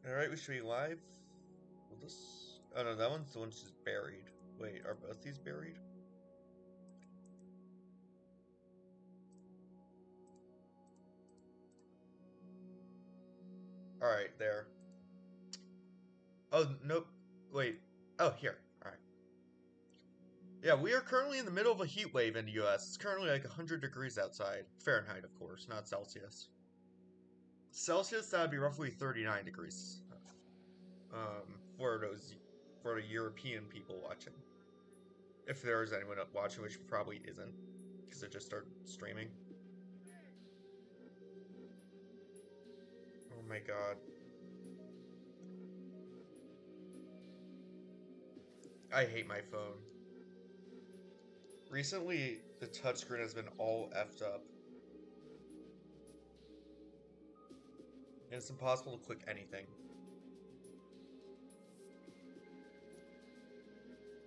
Alright, we should be live. Will this... Oh no, that one's the one just buried. Wait, are both these buried? Alright, there. Oh, nope. Wait. Oh, here. Alright. Yeah, we are currently in the middle of a heat wave in the US. It's currently like 100 degrees outside. Fahrenheit, of course, not Celsius. Celsius, that would be roughly 39 degrees. For the European people watching. If there is anyone watching, which probably isn't, because it just started streaming. Oh my god. I hate my phone. Recently, the touchscreen has been all effed up. And it's impossible to click anything.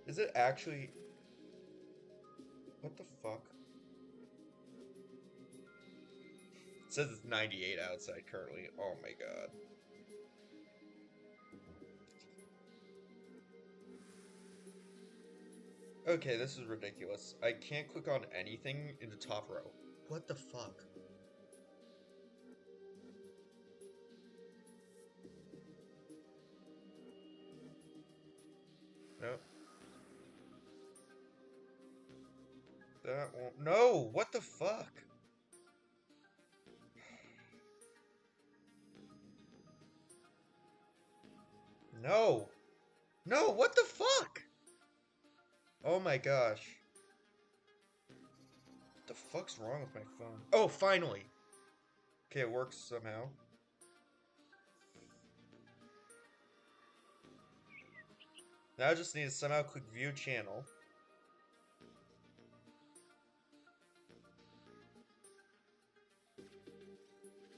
Is it actually... What the fuck? It says it's 98 outside currently. Oh my god. Okay, this is ridiculous. I can't click on anything in the top row. What the fuck? Nope. That won't... No! What the fuck? No! No! What the fuck? Oh my gosh. What the fuck's wrong with my phone? Oh, finally! Okay, it works somehow. Now I just need to somehow click view channel.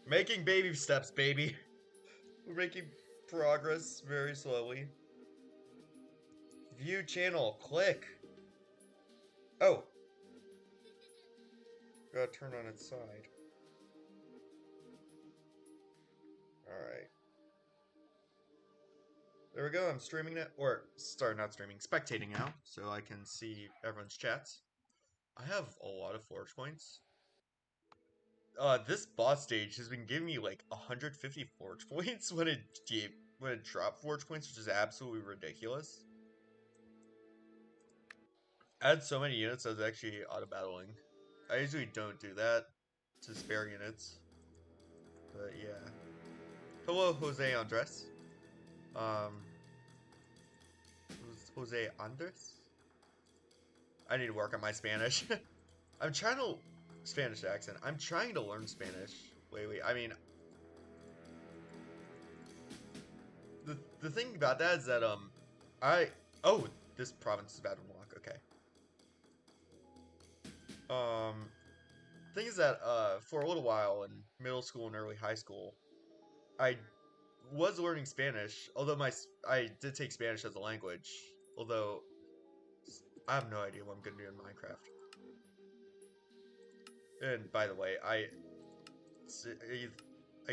Making baby steps, baby. We're making progress very slowly. View channel, click. Oh. Gotta turn on its side. Alright. There we go, I'm streaming now. Or, sorry, not streaming, spectating now. So I can see everyone's chats. I have a lot of forge points. This boss stage has been giving me like 150 forge points when it dropped forge points, which is absolutely ridiculous. I had so many units I was actually auto-battling. I usually don't do that to spare units. But yeah. Hello, Jose Andres. Um, Jose Andres? I need to work on my Spanish. I'm trying to... Spanish accent. I'm trying to learn Spanish. Wait. I mean... The thing about that is that, Oh, this province is about to unlock. Okay. Thing is that, for a little while in middle school and early high school, I was learning Spanish, although I did take Spanish as a language, although I have no idea what I'm gonna do in Minecraft. And by the way, I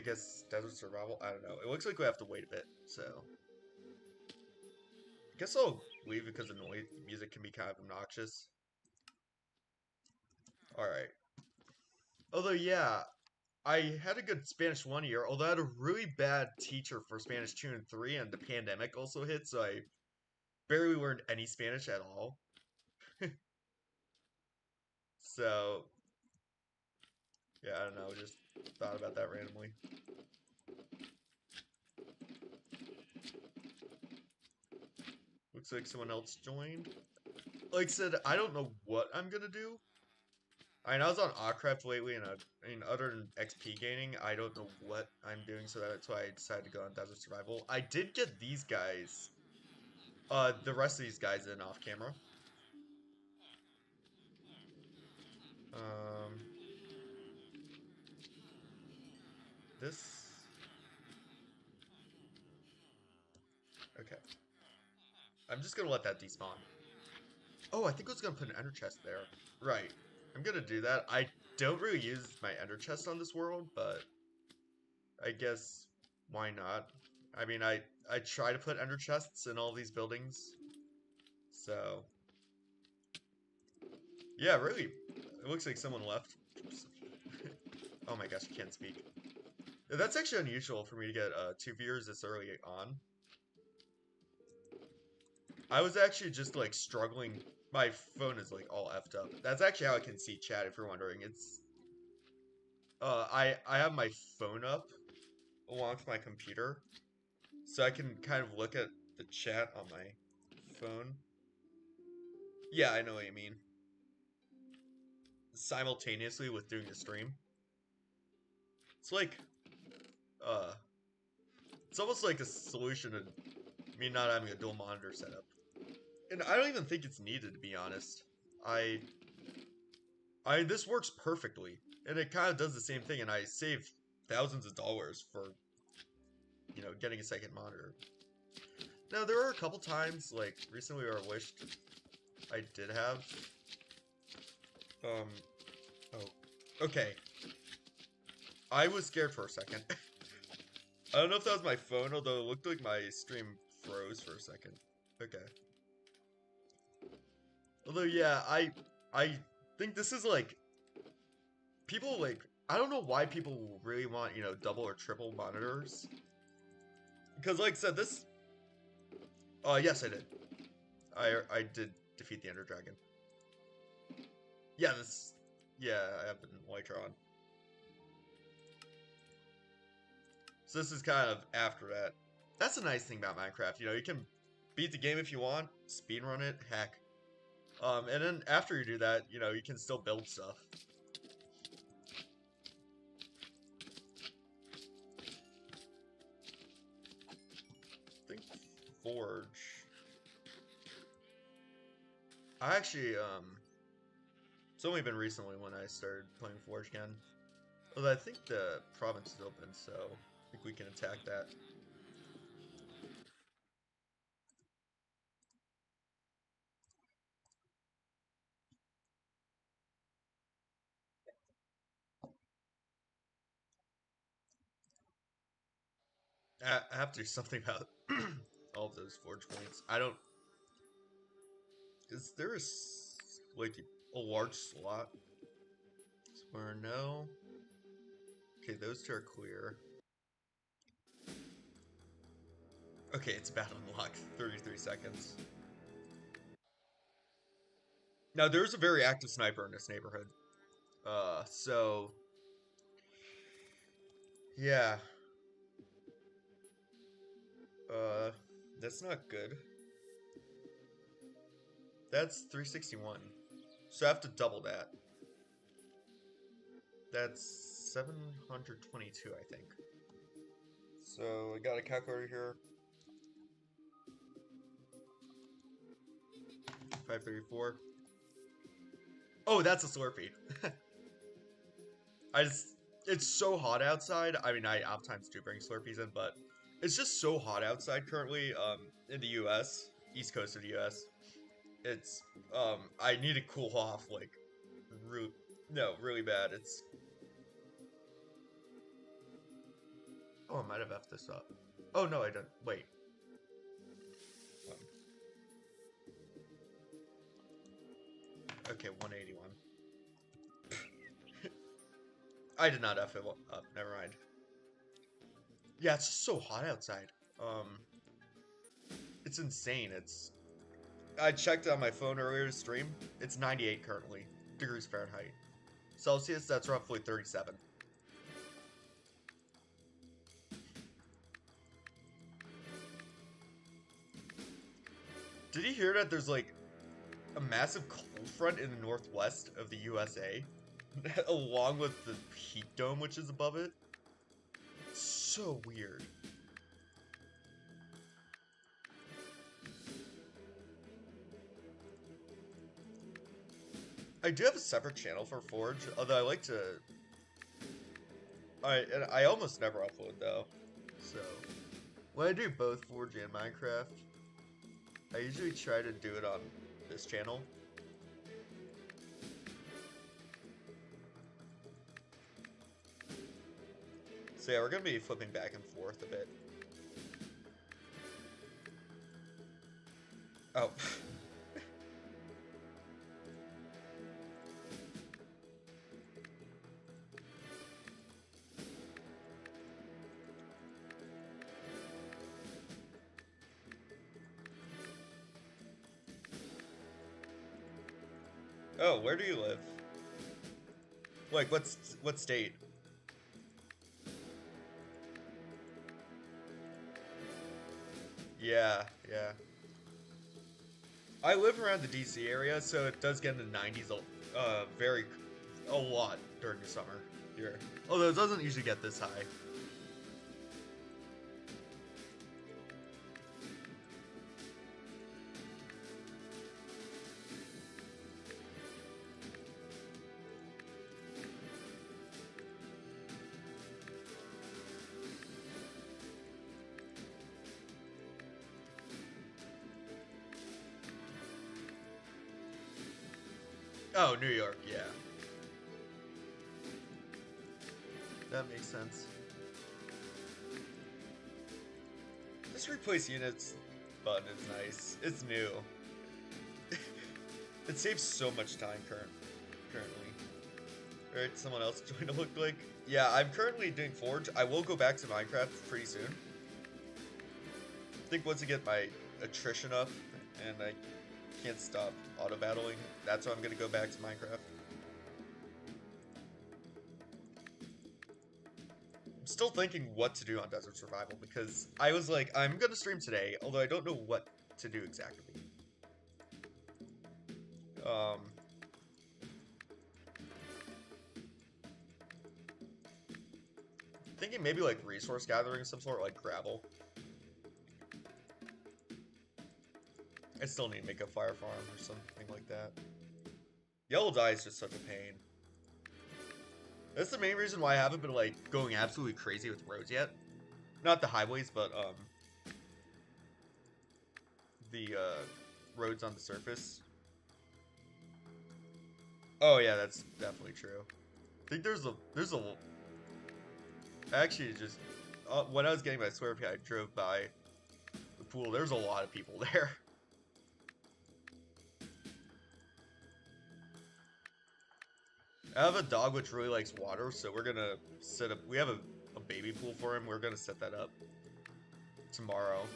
guess desert survival. I don't know. It looks like we have to wait a bit, so I guess I'll leave because the noise, the music can be kind of obnoxious. All right. Although yeah, I had a good Spanish 1 year, although I had a really bad teacher for Spanish 2 and 3, and the pandemic also hit, so I barely learned any Spanish at all. So, yeah, I don't know, just thought about that randomly. Looks like someone else joined. Like I said, I don't know what I'm gonna do. I mean, I was on Awcraft lately, and other than XP gaining, I don't know what I'm doing, so that's why I decided to go on Desert Survival. I did get these guys, the rest of these guys in off camera. Um, this... Okay. I'm just gonna let that despawn. Oh, I think I was gonna put an ender chest there. Right. I'm gonna do that. I don't really use my ender chest on this world, but I guess why not? I mean, I try to put ender chests in all these buildings. So, yeah, really, it looks like someone left. Oh my gosh, I can't speak. That's actually unusual for me to get 2 viewers this early on. I was actually just like struggling. My phone is like all effed up. That's actually how I can see chat if you're wondering. It's I have my phone up along with my computer, so I can kind of look at the chat on my phone. Yeah, I know what you mean. Simultaneously with doing the stream. It's like uh it's almost like a solution to me not having a dual monitor setup. And I don't even think it's needed, to be honest. I this works perfectly. And it kind of does the same thing, and I save thousands of dollars for, you know, getting a second monitor. Now, there were a couple times, like, recently where I wished I did have. Oh. Okay. I was scared for a second. I don't know if that was my phone, although it looked like my stream froze for a second. Okay. Although, yeah, I think this is, like, people, like, I don't know why people really want, you know, double or triple monitors. Because, like I said, this... yes, I did. I did defeat the Ender Dragon. Yeah, this... Yeah, I have been Lytron. So this is kind of after that. That's the nice thing about Minecraft, you know, you can beat the game if you want, speedrun it, heck. And then after you do that, you know, you can still build stuff. I think Forge. I actually, it's only been recently when I started playing Forge again. Although I think the province is open, so I think we can attack that. I have to do something about all of those Forge points. I don't... Is there like, a large slot? Somewhere? No. Okay, those two are clear. Okay, it's about to unlock. 33 seconds. Now, there's a very active sniper in this neighborhood. So... Yeah. That's not good. That's 361. So I have to double that. That's 722, I think. So I got a calculator here. 534. Oh, that's a Slurpee. It's so hot outside. I mean, I oftentimes do bring Slurpees in, but it's just so hot outside currently, in the US, East Coast of the US. It's, I need to cool off, like, really bad. It's, oh, I might have effed this up. Oh, no, I don't. Wait. Okay, 181. I did not F it up. Never mind. Yeah, it's so hot outside. It's insane. I checked on my phone earlier to stream. It's 98 currently. Degrees Fahrenheit. Celsius, that's roughly 37. Did you hear that there's like a massive cold front in the northwest of the USA? Along with the heat dome which is above it? It's so weird. I do have a separate channel for Forge, although I like to... I almost never upload though, so... When I do both Forge and Minecraft, I usually try to do it on this channel. So yeah, we're gonna be flipping back and forth a bit. Oh. Oh, where do you live? Like, what state? Yeah, yeah. I live around the DC area, so it does get in the 90s a lot during the summer here. Although it doesn't usually get this high. Oh, New York, yeah. That makes sense. This replace units button is nice. It's new. It saves so much time currently. Alright, someone else joined it look like. Yeah, I'm currently doing Forge. I will go back to Minecraft pretty soon. I think once I get my attrition up and I can't stop auto battling, that's when I'm gonna go back to Minecraft. I'm still thinking what to do on Desert Survival because I was like, I'm gonna stream today, although I don't know what to do exactly. Thinking maybe like resource gathering of some sort, like gravel. I still need to make a fire farm or something like that. Yellow dye is just such a pain. That's the main reason why I haven't been like going absolutely crazy with roads yet. Not the highways, but the roads on the surface. Oh yeah, that's definitely true. I think there's a actually just when I was getting my Slurpee, I drove by the pool. There's a lot of people there. I have a dog which really likes water, so we're gonna set up. We have a baby pool for him. We're gonna set that up tomorrow.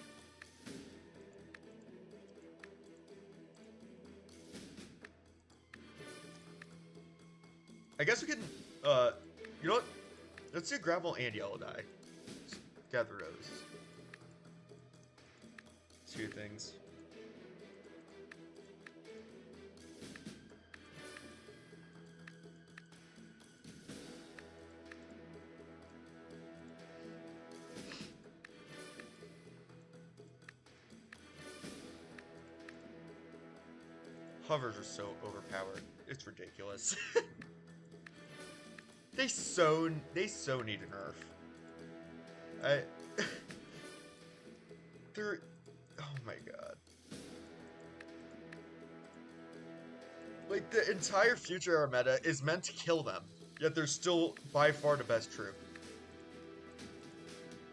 I guess we can, you know what? Let's do gravel and yellow dye. Just gather those. Two things. Hovers are so overpowered. It's ridiculous. They so need a nerf. They're, oh my god. Like the entire future era meta is meant to kill them, yet they're still by far the best troop.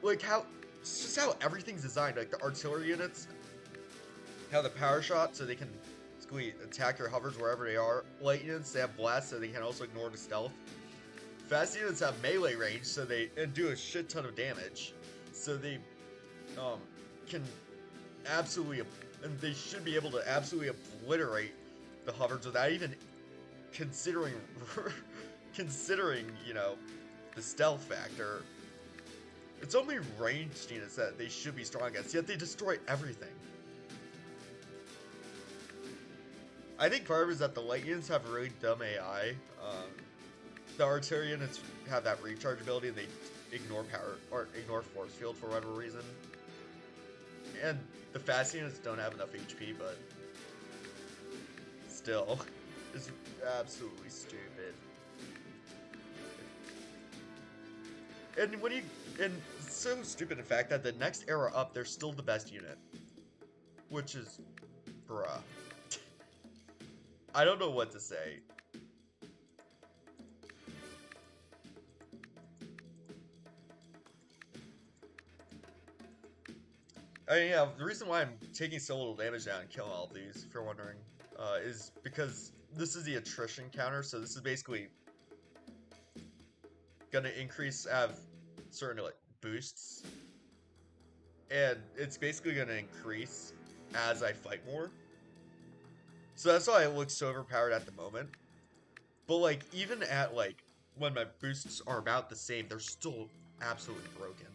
Like how, it's just how everything's designed. Like the artillery units have the power shot, so they can attack your hovers wherever they are. Light units, they have blast, so they can also ignore the stealth. Fast units have melee range, so they do a shit ton of damage. So they can absolutely, and they should be able to absolutely obliterate the hovers without even considering, you know, the stealth factor. It's only ranged units that they should be strong against, yet they destroy everything. I think part of it is that the light units have really dumb AI. The artillery units have that recharge ability and they ignore power or ignore force field for whatever reason. And the fast units don't have enough HP, but still, it's absolutely stupid. And when you, and it's so stupid in fact that the next era up, they're still the best unit, which is, bruh. I don't know what to say. Yeah, the reason why I'm taking so little damage now and killing all of these, if you're wondering, is because this is the attrition counter, so this is basically gonna increase, have certain, like, boosts, and it's basically gonna increase as I fight more. So that's why it looks so overpowered at the moment. But, like, even at, like, when my boosts are about the same, they're still absolutely broken.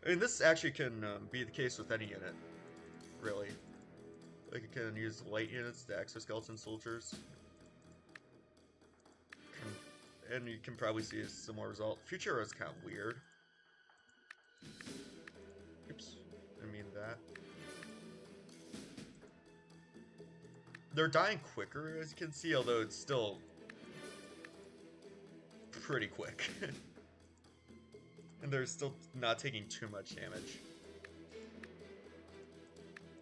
I mean, this actually can be the case with any unit, really. Like, it can use light units, the exoskeleton soldiers. And you can probably see a similar result. Future is kind of weird. Oops, I mean that. They're dying quicker, as you can see, although it's still pretty quick. And they're still not taking too much damage.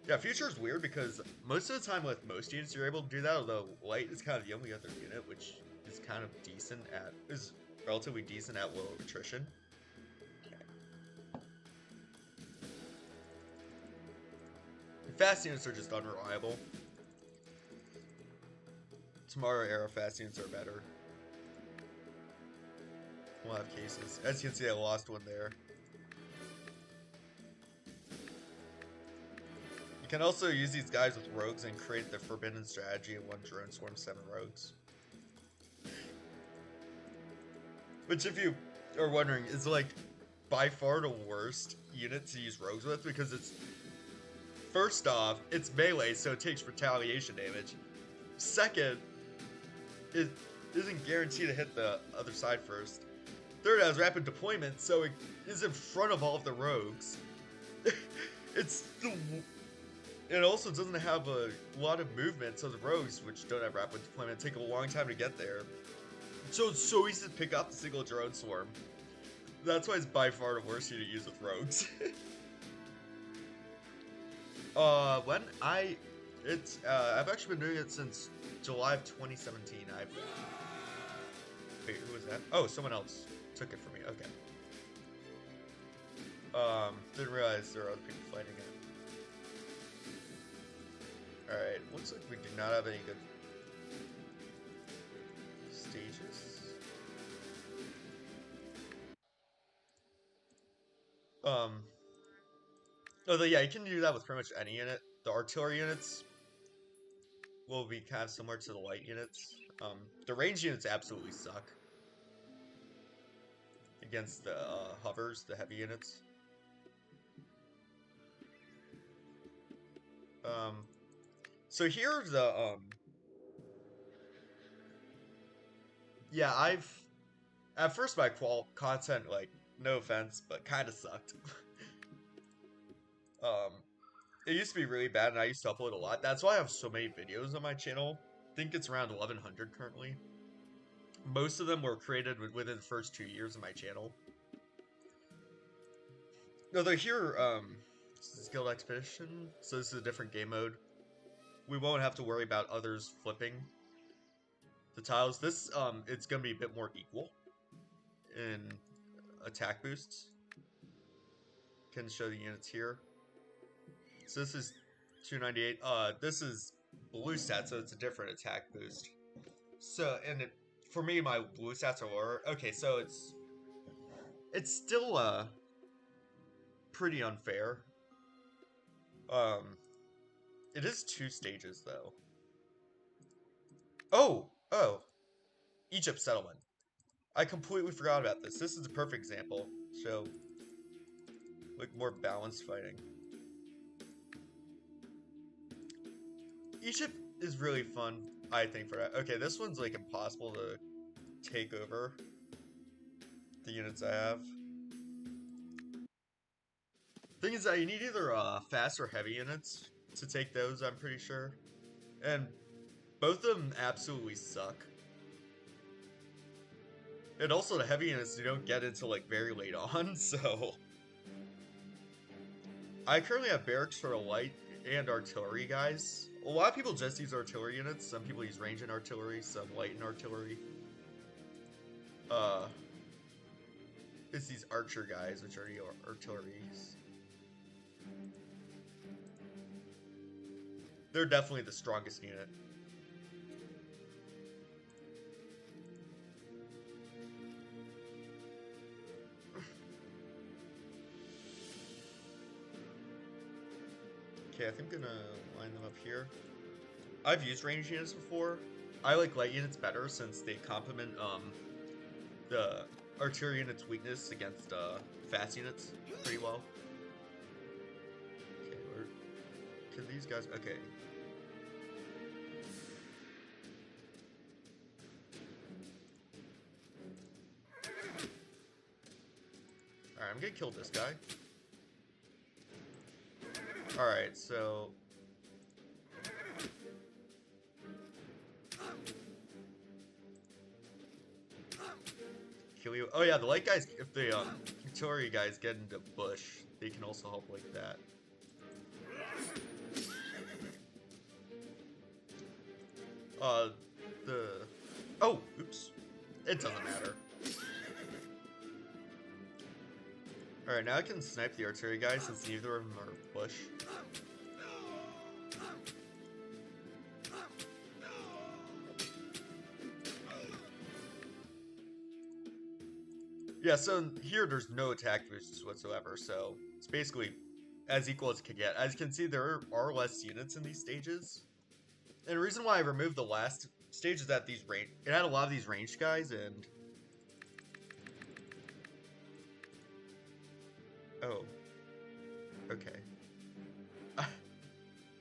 Yeah, Future is weird because most of the time with most units you're able to do that, although Light is kind of the only other unit which is kind of decent at, is relatively decent at low attrition. Fast units are just unreliable. Tomorrow era fast units are better. We'll have cases. As you can see, I lost one there. You can also use these guys with rogues and create the forbidden strategy of 1 drone swarm 7 rogues. Which, if you are wondering, is like by far the worst unit to use rogues with, because it's, first off, it's melee, so it takes retaliation damage. Second, it isn't guaranteed to hit the other side first. Third, it has rapid deployment, so it is in front of all of the rogues. It also doesn't have a lot of movement, so the rogues, which don't have rapid deployment, take a long time to get there. So it's so easy to pick up the single drone swarm. That's why it's by far the worst unit to use with rogues. I've actually been doing it since July of 2017. Wait, who was that? Oh, someone else took it from me. Okay. Didn't realize there were other people fighting it. Alright, looks like we do not have any good stages. Although, yeah, you can do that with pretty much any unit. The artillery units will be kind of similar to the light units. The range units absolutely suck against the hovers, the heavy units. So here the yeah, at first my content, like, no offense, but kind of sucked. It used to be really bad, and I used to upload a lot. That's why I have so many videos on my channel. I think it's around 1,100 currently. Most of them were created within the first 2 years of my channel. Although here, this is Guild Expedition, so this is a different game mode. We won't have to worry about others flipping the tiles. This, it's gonna be a bit more equal in attack boosts. Can show the units here. So this is 298. This is blue stat, so it's a different attack boost. So, and for me, my blue stats are lower. Okay, so it's still pretty unfair. It is 2 stages though. Oh, Egypt settlement. I completely forgot about this. This is a perfect example. So, like, more balanced fighting. Egypt is really fun, I think, for that. Okay, this one's, like, impossible to take over the units I have. Thing is that you need either fast or heavy units to take those, I'm pretty sure. And both of them absolutely suck. And also the heavy units you don't get until, like, very late on, so... I currently have barracks for light and artillery guys. A lot of people just use artillery units. Some people use range and artillery, some light and artillery. It's these archer guys, which are the artilleries. They're definitely the strongest unit. Okay, I think I'm gonna line them up here. I've used range units before. I like light units better since they complement the artillery unit's weakness against fast units pretty well. Okay, where can these guys? Okay. Alright, I'm gonna kill this guy. Alright, so kill you. Oh yeah, the light guys, if the artillery guys get into bush, they can also help like that. The... Oh, oops. It doesn't matter. Alright, now I can snipe the artillery guys since neither of them are bush. Yeah, so here there's no attack boosts whatsoever, so it's basically as equal as it can get. As you can see, there are less units in these stages. And the reason why I removed the last stage is that it had a lot of these ranged guys, and... Oh. Okay.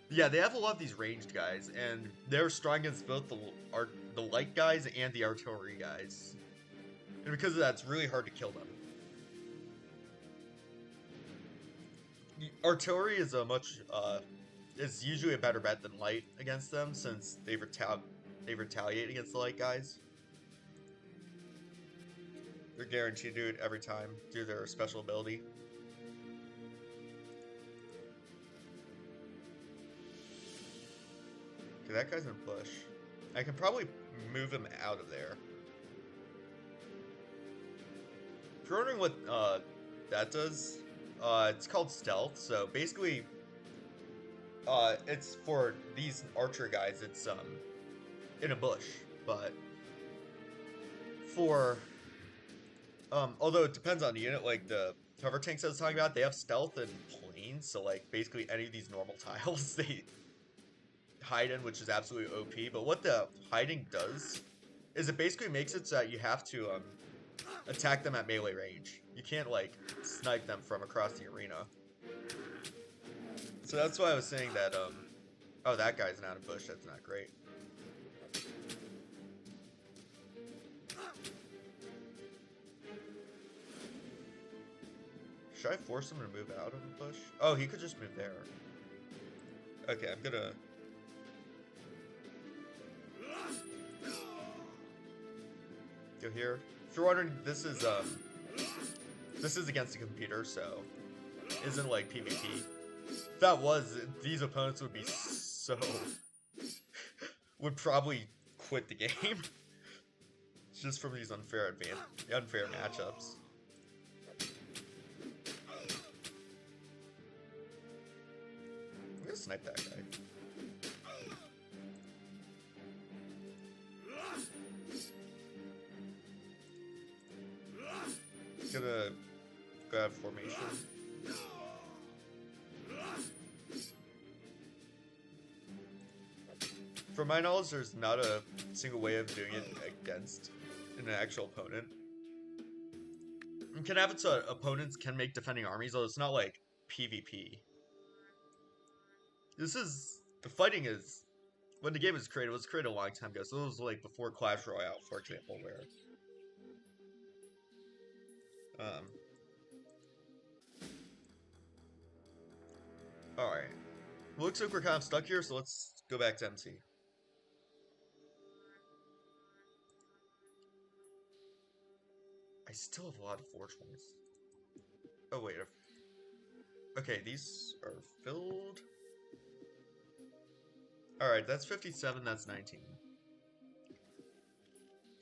Yeah, they have a lot of these ranged guys, and they're strong against both the light guys and the artillery guys. And because of that, it's really hard to kill them. Artillery is is usually a better bet than light against them, since they retaliate against the light guys. They're guaranteed to do it every time due to their special ability. Okay, that guy's in bush. I can probably move him out of there. If you're wondering what that does, it's called stealth. So basically, it's for these archer guys. It's in a bush, but for although it depends on the unit. Like the cover tanks I was talking about, they have stealth and planes. So like basically any of these normal tiles they hide in, which is absolutely OP. But what the hiding does is it basically makes it so that you have to attack them at melee range. You can't like snipe them from across the arena. So that's why I was saying that oh, that guy's not in bush. That's not great. Should I force him to move out of the bush? Oh, he could just move there. Okay, I'm gonna... Go here. If you're wondering, this is against the computer, so isn't like PvP. If that was, these opponents would be so... would probably quit the game. Just from these unfair matchups. I'm gonna snipe that guy. Gonna grab formation. From my knowledge, there's not a single way of doing it against an actual opponent. You can have it so opponents can make defending armies, although it's not like PvP. The fighting is, when the game was created, it was created a long time ago, so it was like before Clash Royale, for example, where alright. Looks like we're kind of stuck here, so let's go back to MC. I still have a lot of forge points. Oh wait. Okay, these are filled. Alright, that's 57, that's 19.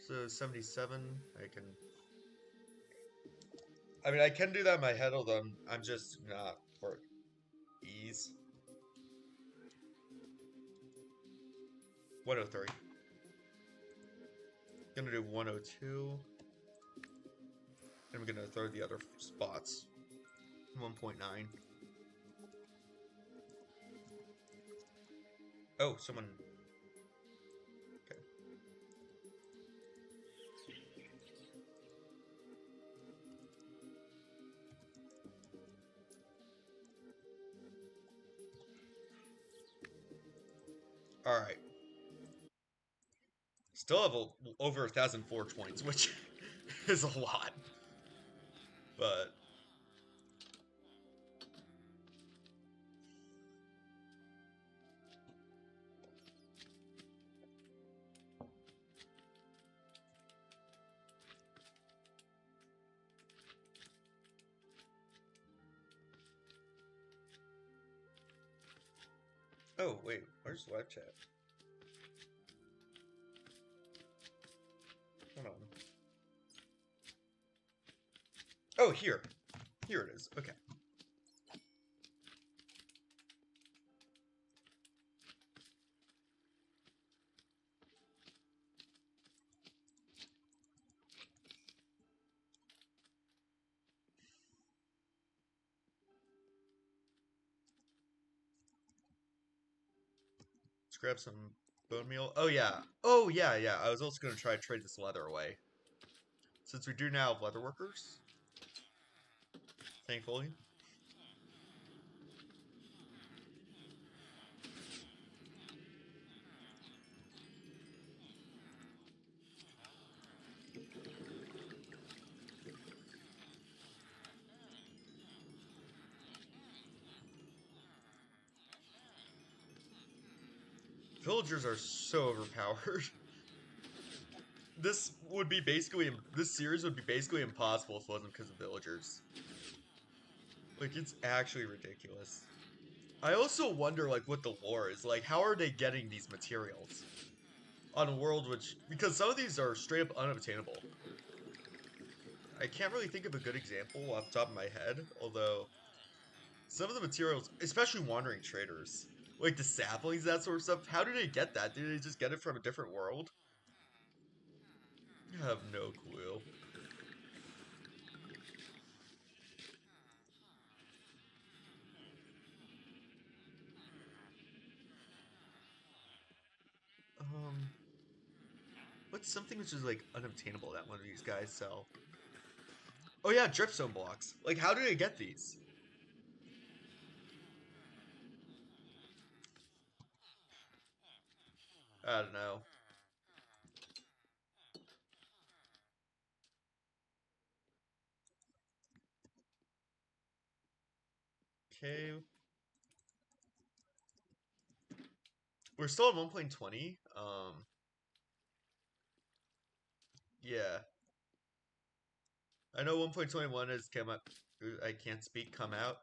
So 77, I mean, I can do that in my head, although I'm just not for ease. 103. Gonna do 102. And I'm gonna throw the other spots. 1.9. Oh, someone. Okay. All right. Still have over 1,000 forge points, which is a lot. But oh wait, where's live chat? Hold on. Oh, here. Here it is. Okay. Let's grab some bone meal. Oh yeah. Oh yeah, yeah. I was also gonna try to trade this leather away. Since we do now have leather workers. Thankfully. Villagers are so overpowered. This series would be basically impossible if it wasn't because of villagers. Like, it's actually ridiculous. I also wonder, like, what the lore is. Like, how are they getting these materials? On a world because some of these are straight up unobtainable. I can't really think of a good example off the top of my head, although some of the materials, especially wandering traders, like the saplings, that sort of stuff, how do they get that? Do they just get it from a different world? I have no clue. What's something which is like unobtainable that one of these guys sell? Oh yeah, dripstone blocks. Like, how do they get these? I don't know. Okay. We're still at 1.20. Yeah. I know 1.21 has come up. I can't speak, come out,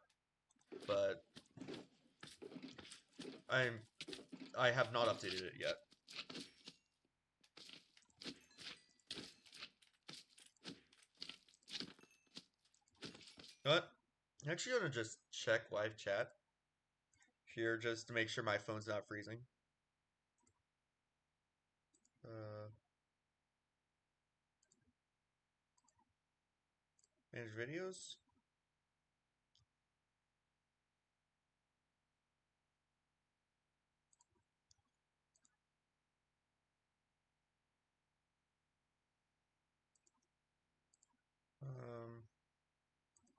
but I'm I have not updated it yet. You know what? I'm actually gonna just check live chat here just to make sure my phone's not freezing. Manage videos. Um.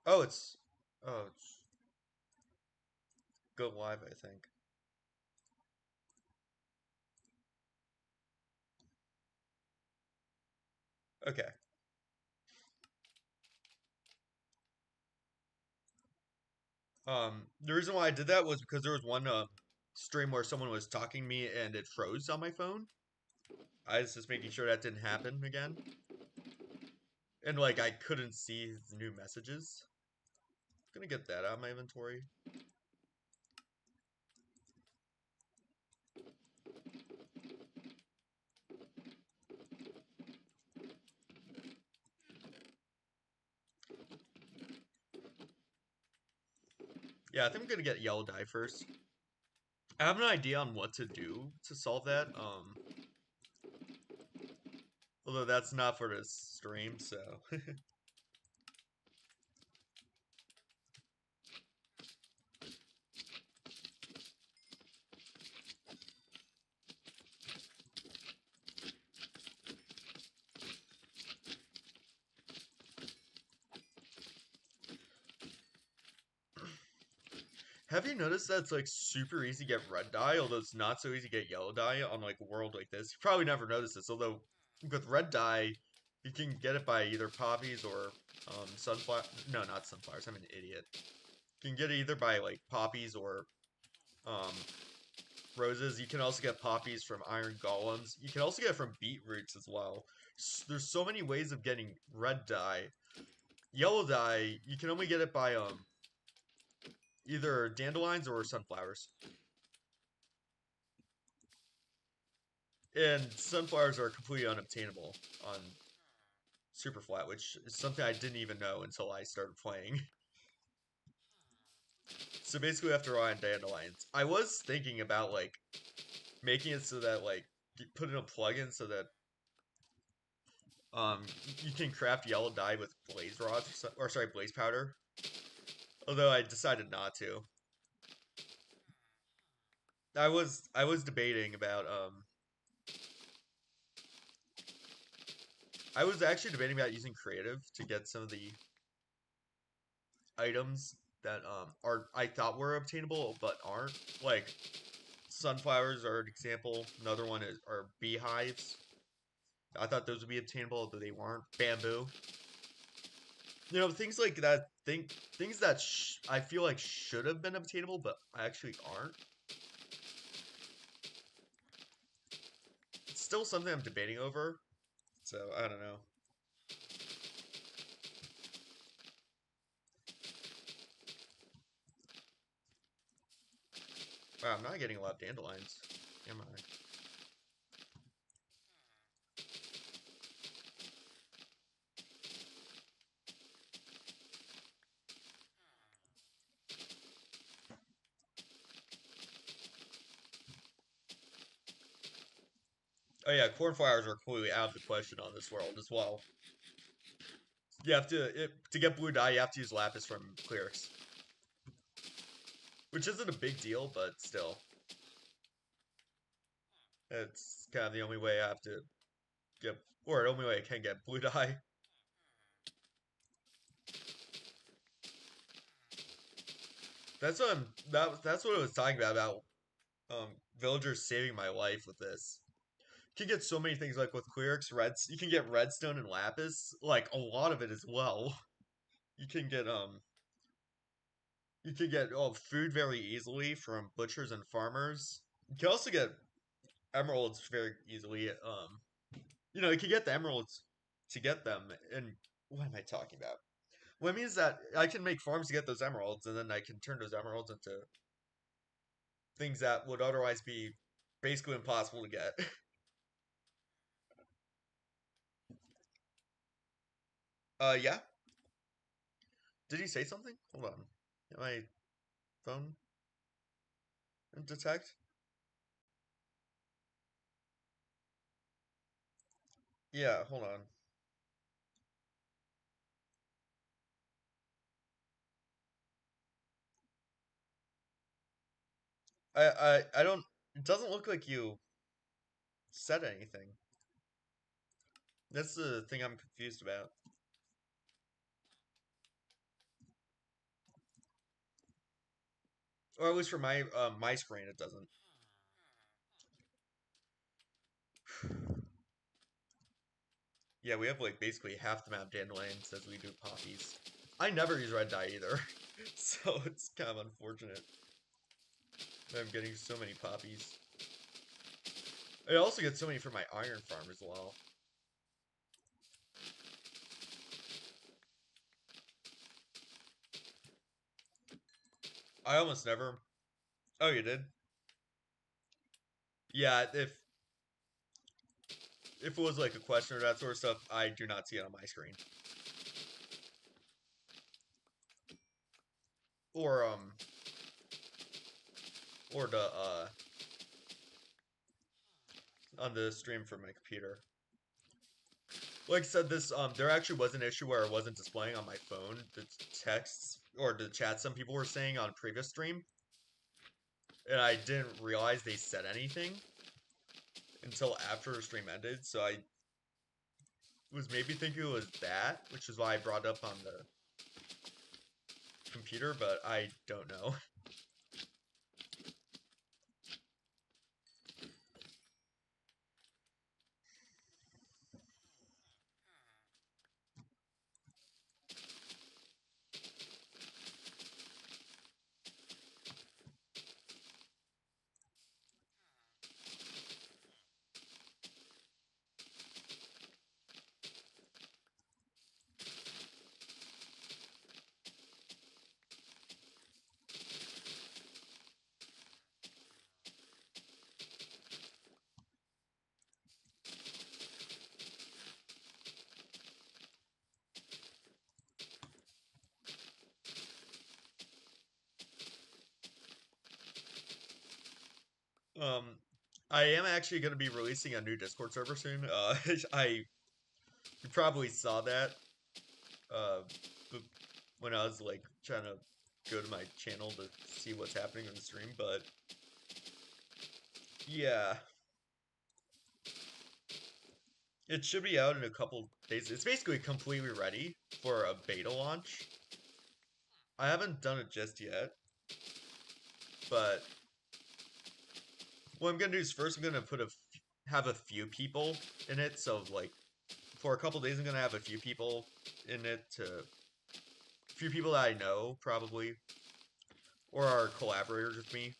Oh, it's go live, I think. Okay. The reason why I did that was because there was one stream where someone was talking to me and it froze on my phone. I was just making sure that didn't happen again. And like I couldn't see his new messages. Gonna get that out of my inventory. Yeah, I think I'm gonna get yellow dye first. I have an idea on what to do to solve that. Although that's not for this stream, so. Have you noticed that it's like super easy to get red dye, although it's not so easy to get yellow dye on like a world like this? You probably never noticed this, although with red dye, you can get it by either poppies or sunflower. No, not sunflowers. I'm an idiot. You can get it either by like poppies or um roses. You can also get poppies from iron golems. You can also get it from beetroots as well. There's so many ways of getting red dye. Yellow dye, you can only get it by either dandelions or sunflowers. And sunflowers are completely unobtainable on Superflat, which is something I didn't even know until I started playing. So basically, we have to rely on dandelions. I was thinking about like making it so that like put in a plugin so that you can craft yellow dye with blaze rods or sorry, blaze powder. Although I decided not to. I was debating about I was actually debating about using creative to get some of the items that are I thought were obtainable but aren't. Like sunflowers are an example. Another one is are beehives. I thought those would be obtainable, but they weren't. Bamboo. You know, things like that. Things that I feel like should have been obtainable, but actually aren't. It's still something I'm debating over. So I don't know. Wow, I'm not getting a lot of dandelions. Am I? Oh yeah, cornflowers are completely out of the question on this world as well. You have to get blue dye. You have to use lapis from clerics, which isn't a big deal, but still, it's kind of the only way I have to get, or the only way I can get blue dye. That's what that's what I was talking about villagers saving my life with this. You can get so many things like with clerics, reds. You can get redstone and lapis, like a lot of it as well. You can get food very easily from butchers and farmers. You can also get emeralds very easily. You can get the emeralds to get them. And what am I talking about? What it means that I can make farms to get those emeralds, and then I can turn those emeralds into things that would otherwise be basically impossible to get. Yeah. Did he say something? Hold on. Get my phone and detect. Yeah, hold on. I don't. It doesn't look like you said anything. That's the thing I'm confused about. Or at least for my screen, it doesn't. Yeah, we have like basically half the map dandelions as we do poppies. I never use red dye either, so it's kind of unfortunate that I'm getting so many poppies. I also get so many from my iron farm as well. I almost never. Oh, you did? Yeah, if it was like a question or that sort of stuff, I do not see it on my screen. Or or the on the stream from my computer. Like I said, this there actually was an issue where it wasn't displaying on my phone the texts or the chat some people were saying on previous stream, and I didn't realize they said anything until after the stream ended. So I was maybe thinking it was that, which is why I brought it up on the computer, but I don't know. Um, I am actually going to be releasing a new Discord server soon. I you probably saw that uh, when I was like trying to go to my channel to see what's happening on the stream, but yeah, it should be out in a couple days. It's basically completely ready for a beta launch. I haven't done it just yet, but what I'm gonna do is first I'm gonna have a few people in it. So like for a couple days I'm gonna have a few people in it to a few people that I know probably or are collaborators with me,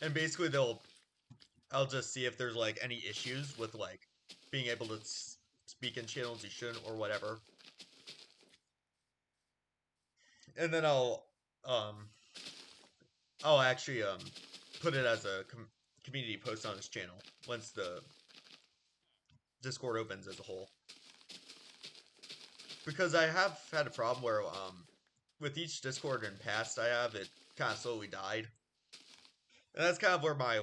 and basically I'll just see if there's like any issues with like being able to speak in channels you shouldn't or whatever, and then um I'll actually put it as a community post on his channel once the Discord opens as a whole. Because I have had a problem where with each Discord in past I have it kind of slowly died. And that's kind of where my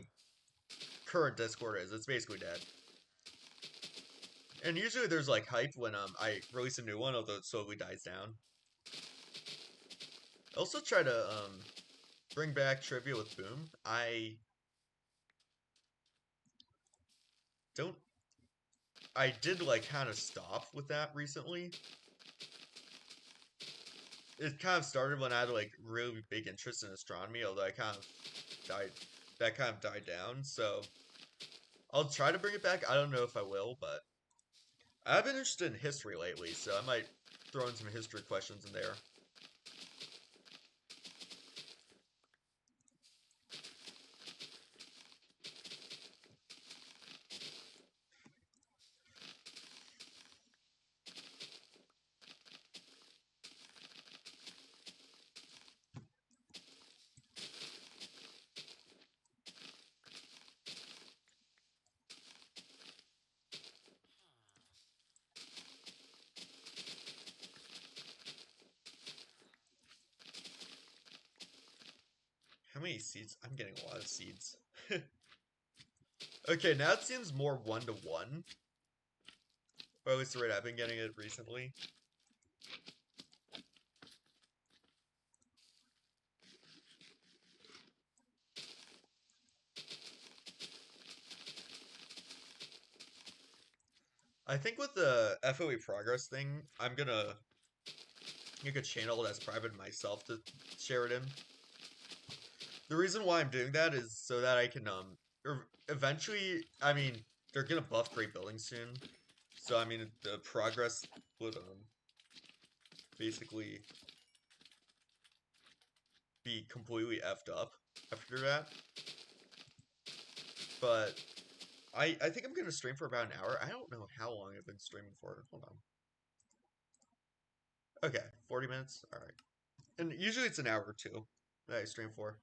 current Discord is. It's basically dead. And usually there's like hype when I release a new one, although it slowly dies down. I also try to bring back trivia with Boom. Don't I did like kind of stop with that recently. It kind of started when I had like really big interest in astronomy, although I kind of died that kind of died down, so I'll try to bring it back. I don't know if I will, but I've been interested in history lately, so I might throw in some history questions in there. How many seeds? I'm getting a lot of seeds. Okay, now it seems more 1-to-1. Or at least the rate I've been getting it recently. I think with the FoE progress thing, I'm gonna make a channel that's private myself to share it in. The reason why I'm doing that is so that I can eventually, I mean, they're gonna buff great buildings soon. So I mean the progress would basically be completely effed up after that. But I think I'm gonna stream for about an hour. I don't know how long I've been streaming for. Hold on. Okay, 40 minutes. All right. And usually it's an hour or two that I stream for.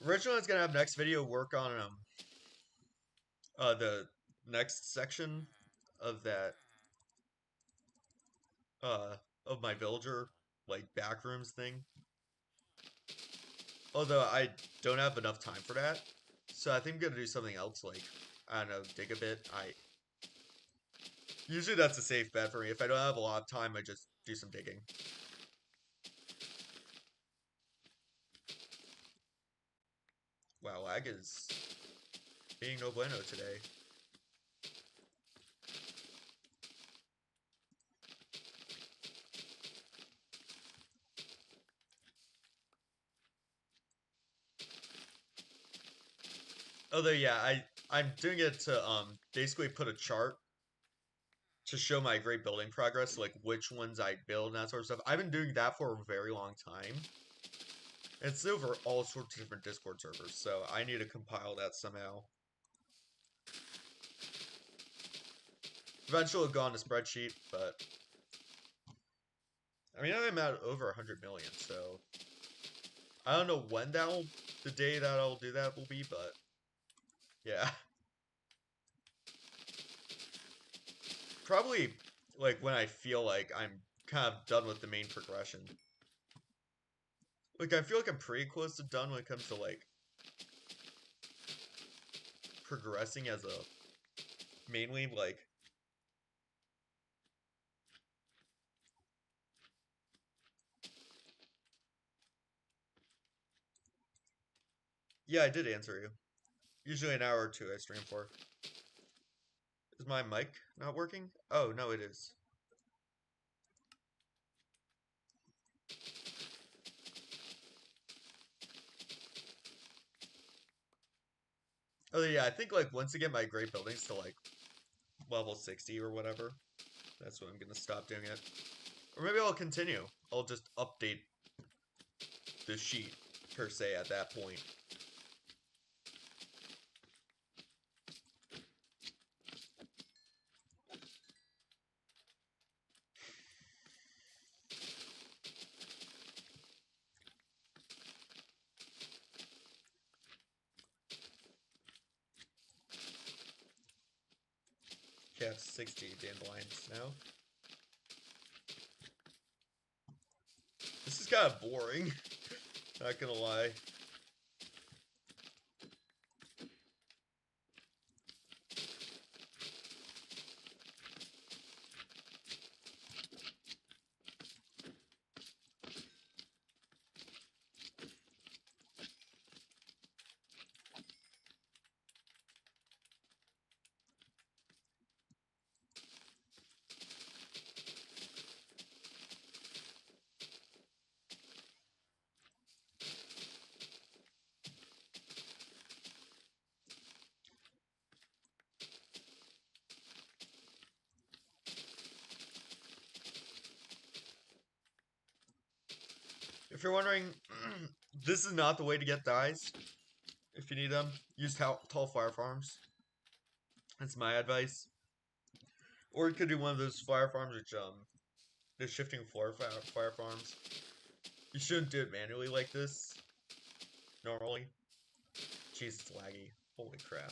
Originally, I was gonna have next video work on the next section of that of my villager, like, backrooms thing. Although I don't have enough time for that. So I think I'm gonna do something else, like, I don't know, dig a bit. Usually that's a safe bet for me. If I don't have a lot of time, I just do some digging. Wow, lag is being no bueno today. Although yeah, I'm doing it to basically put a chart to show my great building progress, like which ones I build and that sort of stuff. I've been doing that for a very long time. It's over all sorts of different Discord servers, so I need to compile that somehow. Eventually it'll go on a spreadsheet, but I mean I'm at over 100 million, so I don't know when the day that I'll do that will be, but yeah. Probably like when I feel like I'm kind of done with the main progression. Like I feel like I'm pretty close to done when it comes to like progressing as a mainly like yeah, I did answer you. Usually an hour or two I stream for. Is my mic not working? Oh, no, it is. Oh, yeah, I think, like, once I get my great buildings to, like, level 60 or whatever, that's when I'm gonna stop doing it. Or maybe I'll continue. I'll just update the sheet, per se, at that point. Okay, I have 60 dandelions now. This is kind of boring, not gonna lie. If you're wondering, this is not the way to get dyes. If you need them, use tall fire farms. That's my advice. Or you could do one of those fire farms which the shifting floor fire farms. You shouldn't do it manually like this. Normally. Jeez, it's laggy. Holy crap.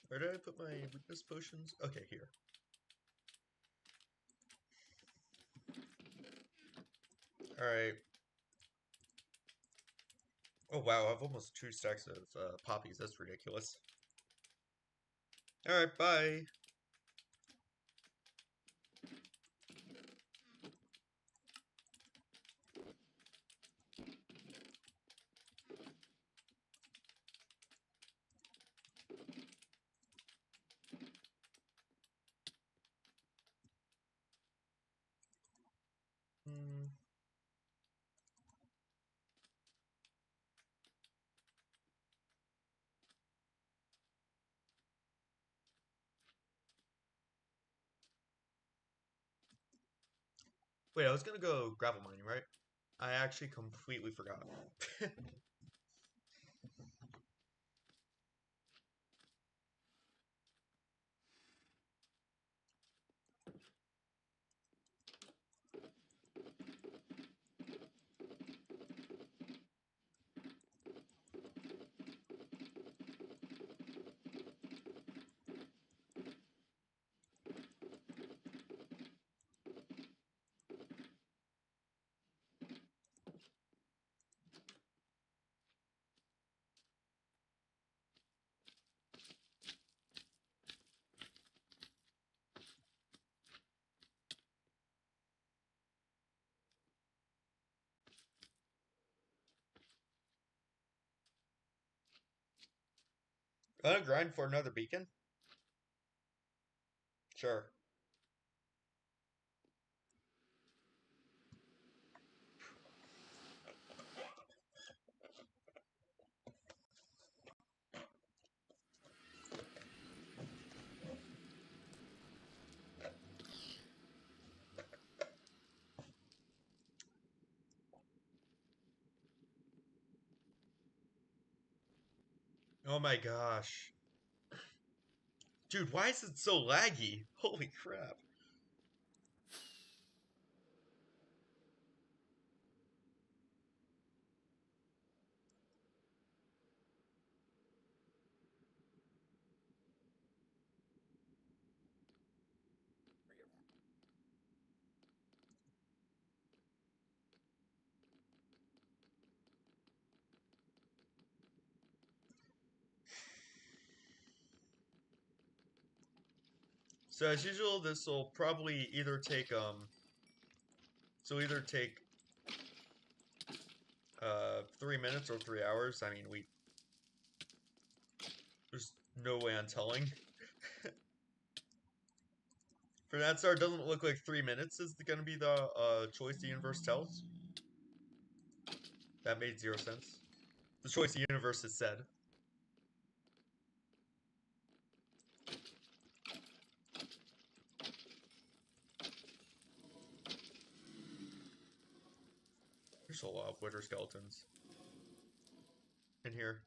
Where did I put my weakness potions? Okay, here. Alright. Oh wow, I have almost 2 stacks of poppies. That's ridiculous. Alright, bye. Hmm. Wait, I was gonna go gravel mining, right? I actually completely forgot. Gonna grind for another beacon? Sure. Oh my gosh. Dude, why is it so laggy? Holy crap. So as usual, this will probably either take so either take 3 minutes or 3 hours. I mean, there's no way on telling. For that start, it doesn't look like 3 minutes is gonna be the choice the universe tells. That made zero sense. The choice the universe has said. There's a lot of wither skeletons in here.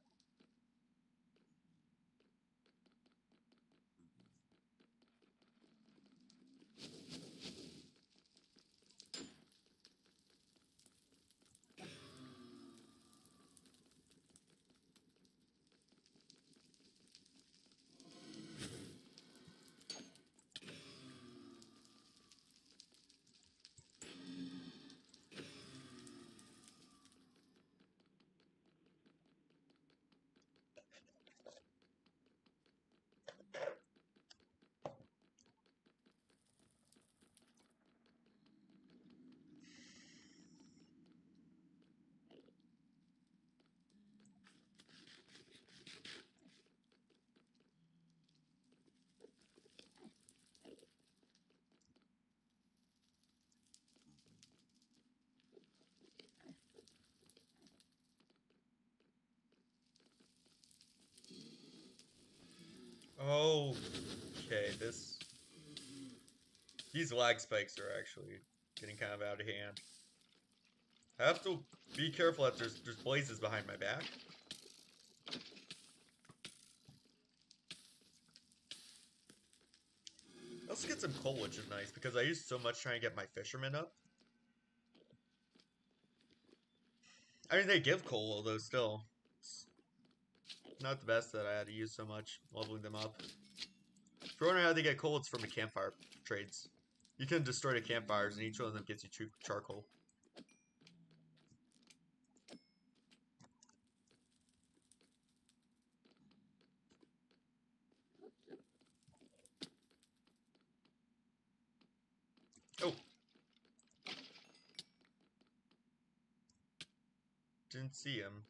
Oh, okay. These lag spikes are actually getting kind of out of hand. I have to be careful that there's blazes behind my back. Let's get some coal, which is nice because I used so much trying to get my fishermen up. I mean, they give coal, although still, it's not the best that I had to use so much leveling them up. If you're wondering how they get coal, it's from the campfire trades. You can destroy the campfires, and each one of them gets you 2 charcoal. didn't see him.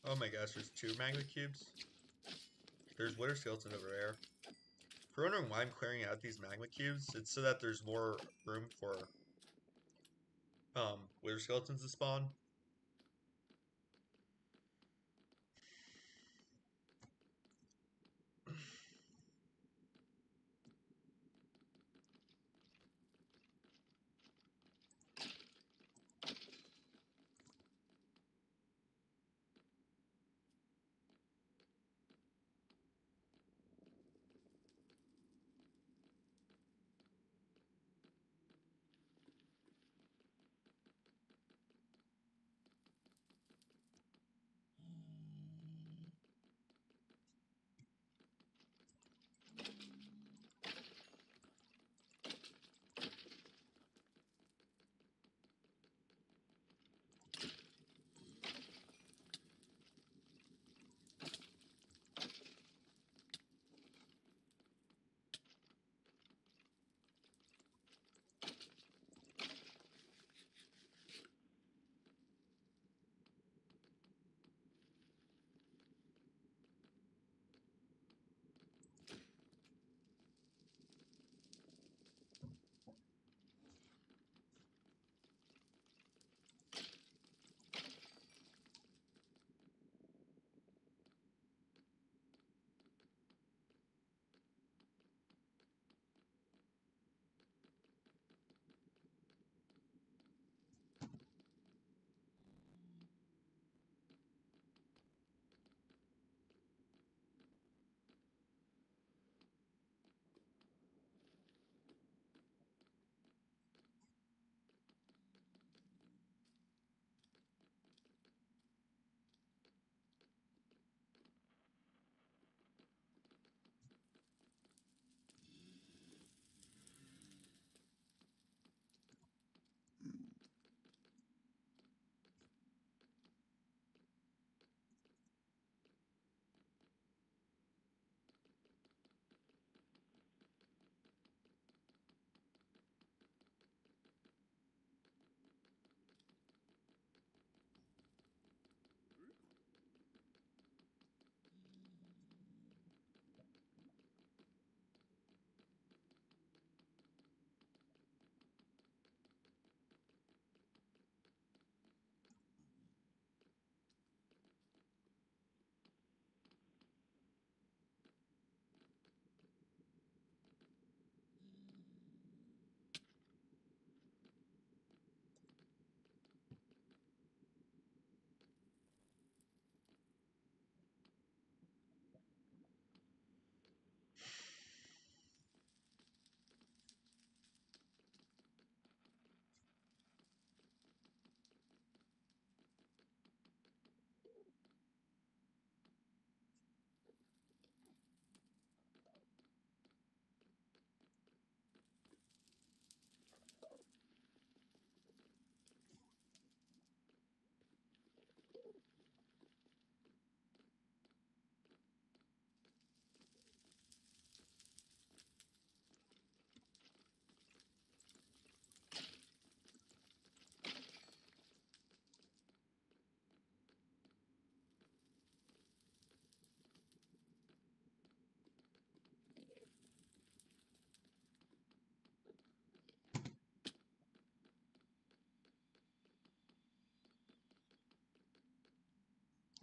Oh my gosh, there's 2 magma cubes. There's Wither Skeleton over there. If you're wondering why I'm clearing out these magma cubes, it's so that there's more room for Wither Skeletons to spawn.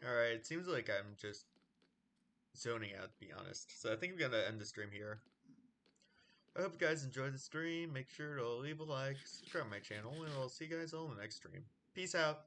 Alright, it seems like I'm just zoning out, to be honest. So I think I'm gonna end the stream here. I hope you guys enjoyed the stream. Make sure to leave a like, subscribe to my channel, and I'll see you guys all in the next stream. Peace out.